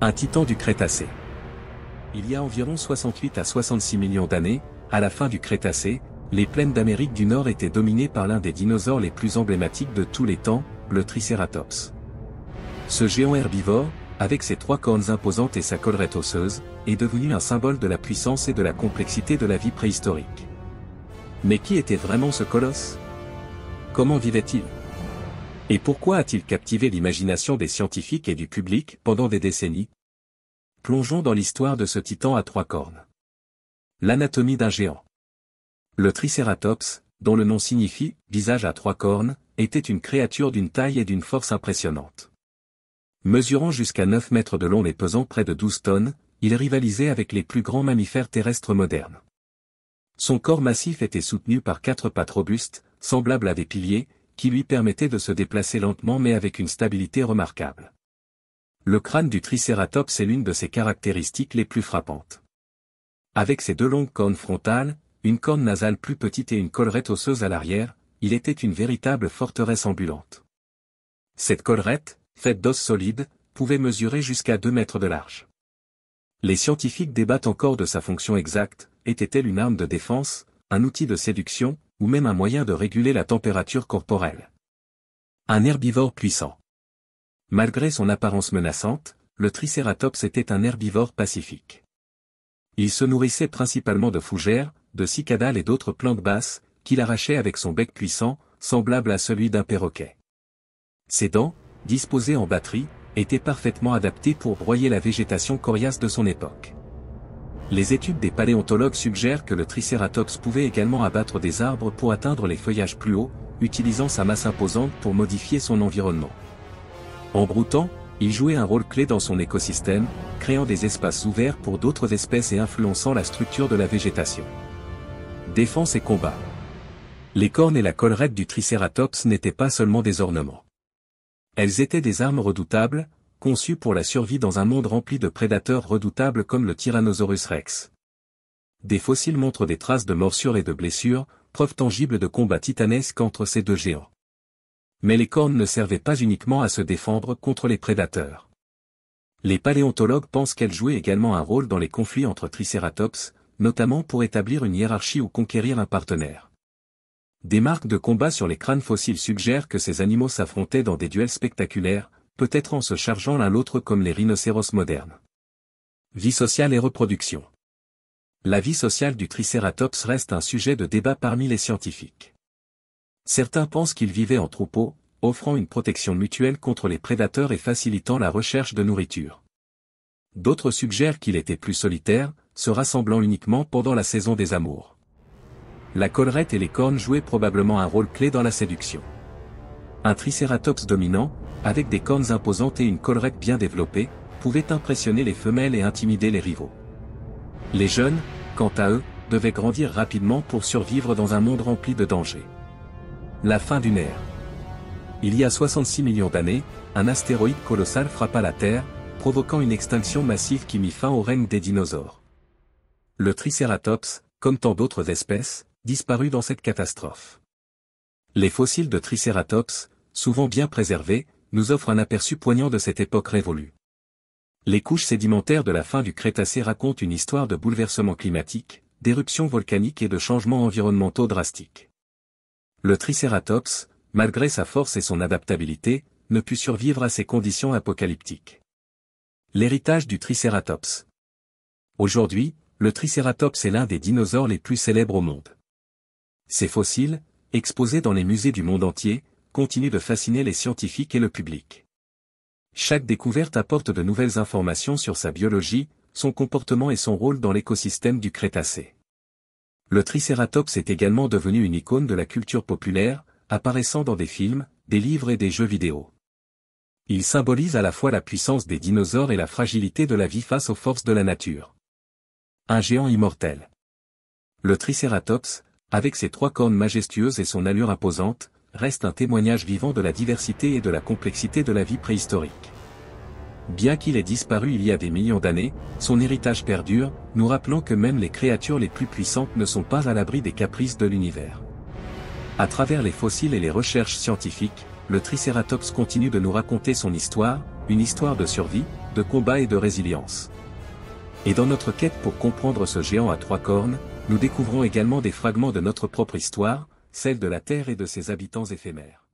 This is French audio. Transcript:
Un titan du Crétacé. Il y a environ 68 à 66 millions d'années, à la fin du Crétacé, les plaines d'Amérique du Nord étaient dominées par l'un des dinosaures les plus emblématiques de tous les temps, le Tricératops. Ce géant herbivore, avec ses trois cornes imposantes et sa collerette osseuse, est devenu un symbole de la puissance et de la complexité de la vie préhistorique. Mais qui était vraiment ce colosse? Comment vivait-il? Et pourquoi a-t-il captivé l'imagination des scientifiques et du public pendant des décennies? Plongeons dans l'histoire de ce titan à trois cornes. L'anatomie d'un géant. Le Tricératops, dont le nom signifie « visage à trois cornes », était une créature d'une taille et d'une force impressionnantes. Mesurant jusqu'à 9 mètres de long et pesant près de 12 tonnes, il rivalisait avec les plus grands mammifères terrestres modernes. Son corps massif était soutenu par 4 pattes robustes, semblables à des piliers, qui lui permettaient de se déplacer lentement mais avec une stabilité remarquable. Le crâne du Tricératops est l'une de ses caractéristiques les plus frappantes. Avec ses deux longues cornes frontales, une corne nasale plus petite et une collerette osseuse à l'arrière, il était une véritable forteresse ambulante. Cette collerette, faite d'os solides, pouvait mesurer jusqu'à 2 mètres de large. Les scientifiques débattent encore de sa fonction exacte, était-elle une arme de défense, un outil de séduction, ou même un moyen de réguler la température corporelle. Un herbivore puissant. Malgré son apparence menaçante, le Tricératops était un herbivore pacifique. Il se nourrissait principalement de fougères, de cicadales et d'autres plantes basses, qu'il arrachait avec son bec puissant, semblable à celui d'un perroquet. Ses dents, disposées en batterie, étaient parfaitement adaptées pour broyer la végétation coriace de son époque. Les études des paléontologues suggèrent que le Tricératops pouvait également abattre des arbres pour atteindre les feuillages plus hauts, utilisant sa masse imposante pour modifier son environnement. En broutant, il jouait un rôle clé dans son écosystème, créant des espaces ouverts pour d'autres espèces et influençant la structure de la végétation. Défense et combat. Les cornes et la collerette du Tricératops n'étaient pas seulement des ornements. Elles étaient des armes redoutables, conçues pour la survie dans un monde rempli de prédateurs redoutables comme le Tyrannosaurus rex. Des fossiles montrent des traces de morsures et de blessures, preuve tangible de combats titanesques entre ces deux géants. Mais les cornes ne servaient pas uniquement à se défendre contre les prédateurs. Les paléontologues pensent qu'elles jouaient également un rôle dans les conflits entre Tricératops, notamment pour établir une hiérarchie ou conquérir un partenaire. Des marques de combat sur les crânes fossiles suggèrent que ces animaux s'affrontaient dans des duels spectaculaires, peut-être en se chargeant l'un l'autre comme les rhinocéros modernes. Vie sociale et reproduction. La vie sociale du Tricératops reste un sujet de débat parmi les scientifiques. Certains pensent qu'il vivait en troupeau, offrant une protection mutuelle contre les prédateurs et facilitant la recherche de nourriture. D'autres suggèrent qu'il était plus solitaire, se rassemblant uniquement pendant la saison des amours. La collerette et les cornes jouaient probablement un rôle clé dans la séduction. Un Tricératops dominant, avec des cornes imposantes et une collerette bien développée, pouvait impressionner les femelles et intimider les rivaux. Les jeunes, quant à eux, devaient grandir rapidement pour survivre dans un monde rempli de dangers. La fin d'une ère. Il y a 66 millions d'années, un astéroïde colossal frappa la Terre, provoquant une extinction massive qui mit fin au règne des dinosaures. Le Tricératops, comme tant d'autres espèces, disparut dans cette catastrophe. Les fossiles de Tricératops, souvent bien préservés, nous offrent un aperçu poignant de cette époque révolue. Les couches sédimentaires de la fin du Crétacé racontent une histoire de bouleversements climatiques, d'éruptions volcaniques et de changements environnementaux drastiques. Le Tricératops, malgré sa force et son adaptabilité, ne put survivre à ces conditions apocalyptiques. L'héritage du Tricératops. Aujourd'hui, le Tricératops est l'un des dinosaures les plus célèbres au monde. Ses fossiles, exposés dans les musées du monde entier, continuent de fasciner les scientifiques et le public. Chaque découverte apporte de nouvelles informations sur sa biologie, son comportement et son rôle dans l'écosystème du Crétacé. Le Tricératops est également devenu une icône de la culture populaire, apparaissant dans des films, des livres et des jeux vidéo. Il symbolise à la fois la puissance des dinosaures et la fragilité de la vie face aux forces de la nature. Un géant immortel. Le Tricératops, avec ses trois cornes majestueuses et son allure imposante, reste un témoignage vivant de la diversité et de la complexité de la vie préhistorique. Bien qu'il ait disparu il y a des millions d'années, son héritage perdure, nous rappelant que même les créatures les plus puissantes ne sont pas à l'abri des caprices de l'univers. À travers les fossiles et les recherches scientifiques, le Tricératops continue de nous raconter son histoire, une histoire de survie, de combat et de résilience. Et dans notre quête pour comprendre ce géant à 3 cornes, nous découvrons également des fragments de notre propre histoire, celle de la Terre et de ses habitants éphémères.